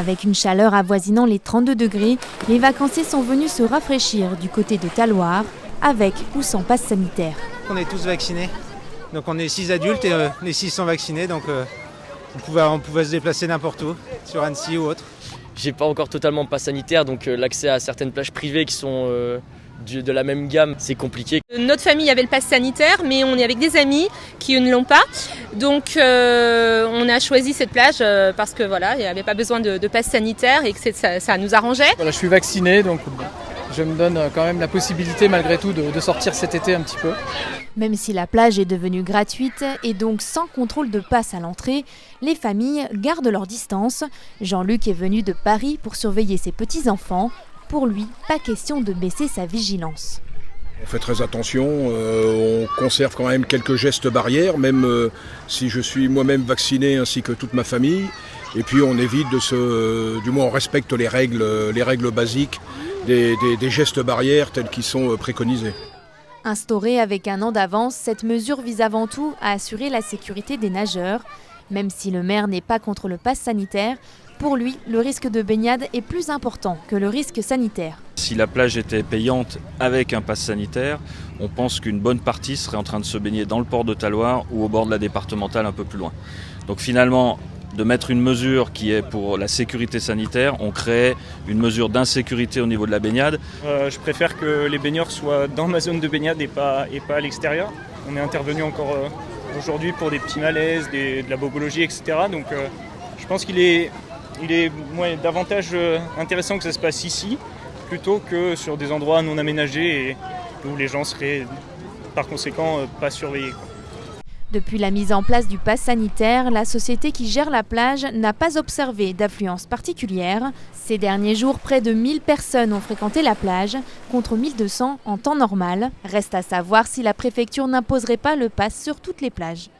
Avec une chaleur avoisinant les 32 degrés, les vacanciers sont venus se rafraîchir du côté de Talloires, avec ou sans passe sanitaire. On est tous vaccinés, donc on est 6 adultes et les 6 sont vaccinés, donc on pouvait se déplacer n'importe où, sur Annecy ou autre. J'ai pas encore totalement de passe sanitaire, donc l'accès à certaines plages privées qui sont de la même gamme, c'est compliqué. Notre famille avait le pass sanitaire, mais on est avec des amis qui ne l'ont pas. Donc on a choisi cette plage parce que voilà, il n'y avait pas besoin de pass sanitaire et que ça nous arrangeait. Voilà, je suis vacciné, donc je me donne quand même la possibilité malgré tout de sortir cet été un petit peu. Même si la plage est devenue gratuite et donc sans contrôle de passe à l'entrée, les familles gardent leur distance. Jean-Luc est venu de Paris pour surveiller ses petits-enfants. Pour lui, pas question de baisser sa vigilance. On fait très attention, on conserve quand même quelques gestes barrières, même si je suis moi-même vacciné ainsi que toute ma famille. Et puis on évite du moins on respecte les règles basiques des gestes barrières tels qu'ils sont préconisés. Instaurée avec un an d'avance, cette mesure vise avant tout à assurer la sécurité des nageurs. Même si le maire n'est pas contre le pass sanitaire, pour lui, le risque de baignade est plus important que le risque sanitaire. Si la plage était payante avec un pass sanitaire, on pense qu'une bonne partie serait en train de se baigner dans le port de Talloires ou au bord de la départementale un peu plus loin. Donc finalement, de mettre une mesure qui est pour la sécurité sanitaire, on crée une mesure d'insécurité au niveau de la baignade. Je préfère que les baigneurs soient dans ma zone de baignade et pas à l'extérieur. On est intervenu encore aujourd'hui pour des petits malaises, de la bobologie, etc. Donc je pense qu'il est davantage intéressant que ça se passe ici plutôt que sur des endroits non aménagés et où les gens seraient par conséquent pas surveillés. Depuis la mise en place du pass sanitaire, la société qui gère la plage n'a pas observé d'affluence particulière. Ces derniers jours, près de 1000 personnes ont fréquenté la plage, contre 1200 en temps normal. Reste à savoir si la préfecture n'imposerait pas le pass sur toutes les plages.